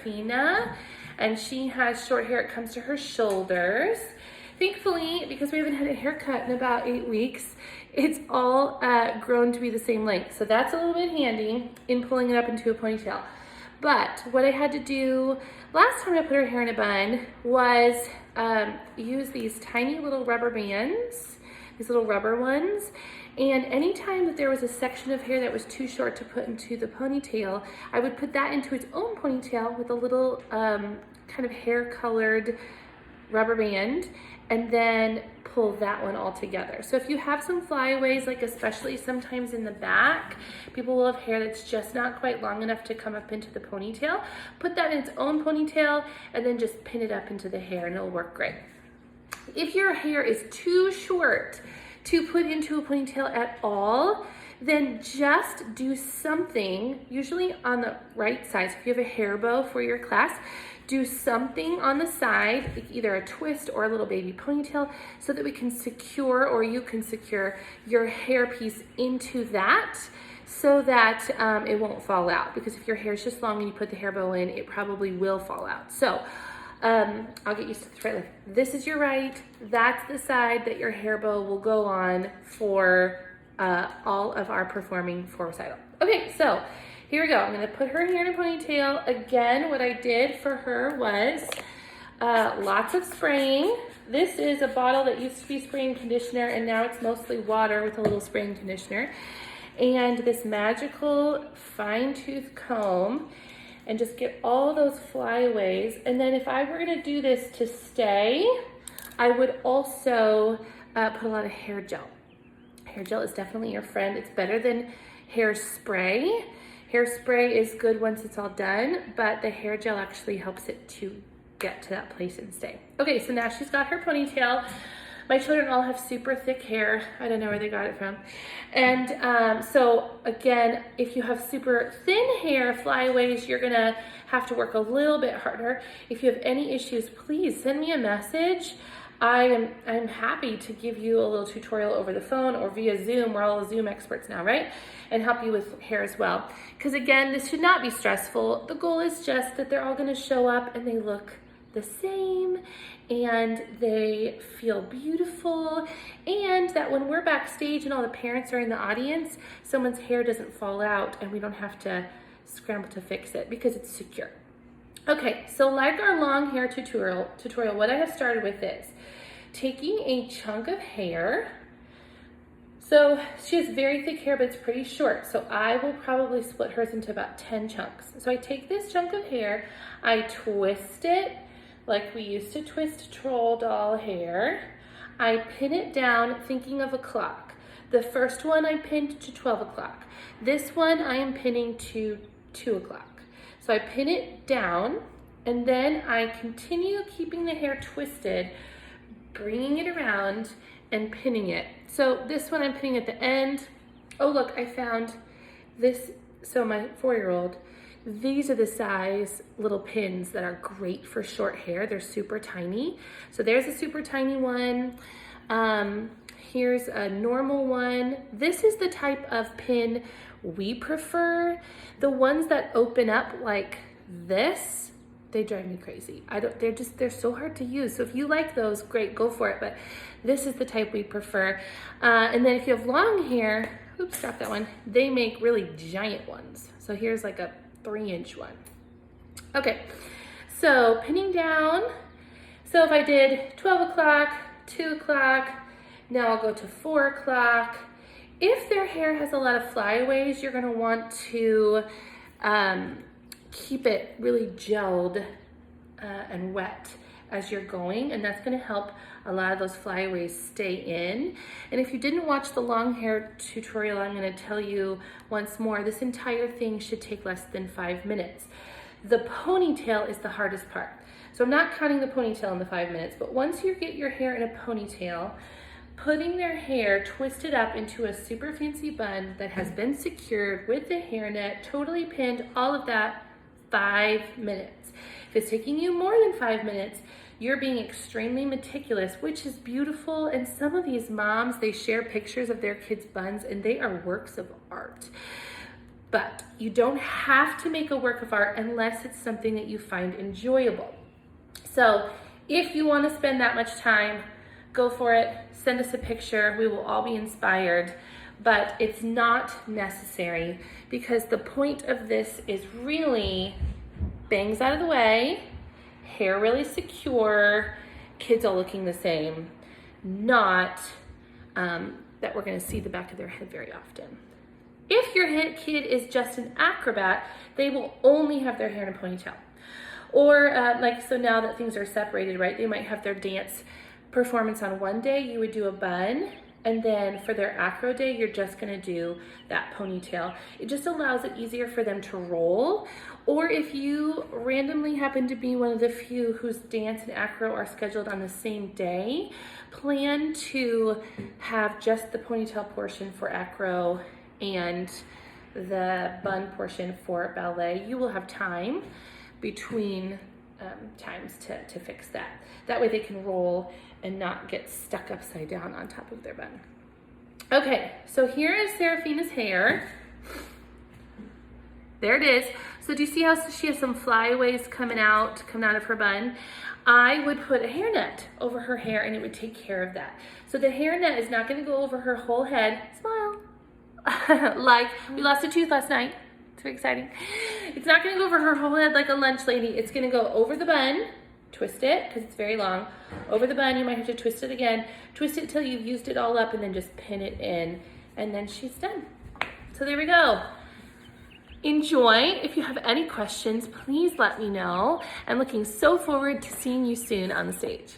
Serafina, and she has short hair. It comes to her shoulders. Thankfully, because we haven't had a haircut in about 8 weeks, it's all grown to be the same length. So that's a little bit handy in pulling it up into a ponytail. But what I had to do last time I put her hair in a bun was use these tiny little rubber bands, these little rubber ones. And anytime that there was a section of hair that was too short to put into the ponytail, I would put that into its own ponytail with a little kind of hair colored rubber band, and then pull that one all together. So if you have some flyaways, like especially sometimes in the back, people will have hair that's just not quite long enough to come up into the ponytail, put that in its own ponytail and then just pin it up into the hair and it'll work great. If your hair is too short to put into a ponytail at all, then just do something, usually on the right side. So if you have a hair bow for your class, do something on the side, like either a twist or a little baby ponytail, so that we can secure, or you can secure your hair piece into that so that it won't fall out. Because if your hair is just long and you put the hair bow in, it probably will fall out. So I'll get used to this right left. This is your right, that's the side that your hair bow will go on for all of our performing for recital. Okay, so here we go. I'm gonna put her hair in a ponytail. Again, what I did for her was lots of spraying. This is a bottle that used to be spraying conditioner and now it's mostly water with a little spraying conditioner. And this magical fine tooth comb, and just get all those flyaways. And then if I were gonna do this to stay, I would also put a lot of hair gel. Hair gel is definitely your friend. It's better than hairspray. Hairspray is good once it's all done, but the hair gel actually helps it to get to that place and stay. Okay, so now she's got her ponytail. My children all have super thick hair. I don't know where they got it from. And so again, if you have super thin hair, flyaways, you're gonna have to work a little bit harder. If you have any issues, please send me a message. I'm happy to give you a little tutorial over the phone or via Zoom. We're all Zoom experts now, right? And help you with hair as well. Because again, this should not be stressful. The goal is just that they're all gonna show up and they look the same and they feel beautiful, and that when we're backstage and all the parents are in the audience, someone's hair doesn't fall out and we don't have to scramble to fix it because it's secure. Okay, so like our long hair tutorial, what I have started with is taking a chunk of hair. So she has very thick hair, but it's pretty short. So I will probably split hers into about 10 chunks. So I take this chunk of hair, I twist it like we used to twist troll doll hair. I pin it down thinking of a clock. The first one I pinned to 12 o'clock. This one I am pinning to 2 o'clock. So I pin it down and then I continue keeping the hair twisted, bringing it around and pinning it. So this one I'm pinning at the end. Oh look, I found this, so my 4-year-old, these are the size little pins that are great for short hair. They're super tiny. So there's a super tiny one. Here's a normal one. This is the type of pin we prefer. The ones that open up like this, they drive me crazy. They're so hard to use. So if you like those, great, go for it. But this is the type we prefer. And then if you have long hair, oops, dropped that one. They make really giant ones. So here's like a 3-inch one. Okay, so pinning down. So if I did 12 o'clock, 2 o'clock, now I'll go to 4 o'clock. If their hair has a lot of flyaways, you're gonna want to keep it really gelled and wet as you're going, and that's gonna help a lot of those flyaways stay in. And if you didn't watch the long hair tutorial, I'm gonna tell you once more, this entire thing should take less than 5 minutes. The ponytail is the hardest part. So I'm not counting the ponytail in the 5 minutes, but once you get your hair in a ponytail, putting their hair twisted up into a super fancy bun that has been secured with the hairnet, totally pinned, all of that, 5 minutes. If it's taking you more than 5 minutes, you're being extremely meticulous, which is beautiful. And some of these moms, they share pictures of their kids' buns and they are works of art. But you don't have to make a work of art unless it's something that you find enjoyable. So if you want to spend that much time, go for it. Send us a picture. We will all be inspired. But it's not necessary because the point of this is really bangs out of the way, hair really secure, kids all looking the same, not that we're going to see the back of their head very often. If your kid is just an acrobat, they will only have their hair in a ponytail. Or so now that things are separated, right, they might have their dance performance on one day, you would do a bun, and then for their acro day, you're just gonna do that ponytail. It just allows it easier for them to roll. Or if you randomly happen to be one of the few whose dance and acro are scheduled on the same day, plan to have just the ponytail portion for acro and the bun portion for ballet. You will have time between times to fix that. That way they can roll and not get stuck upside down on top of their bun. Okay, so here is Seraphina's hair. There it is. So do you see how she has some flyaways coming out of her bun? I would put a hairnet over her hair and it would take care of that. So the hairnet is not gonna go over her whole head. Smile. Like we lost a tooth last night. It's very exciting. It's not gonna go over her whole head like a lunch lady. It's gonna go over the bun, twist it, because it's very long. Over the bun, you might have to twist it again. Twist it till you've used it all up and then just pin it in. And then she's done. So there we go. Enjoy. If you have any questions, please let me know. I'm looking so forward to seeing you soon on the stage.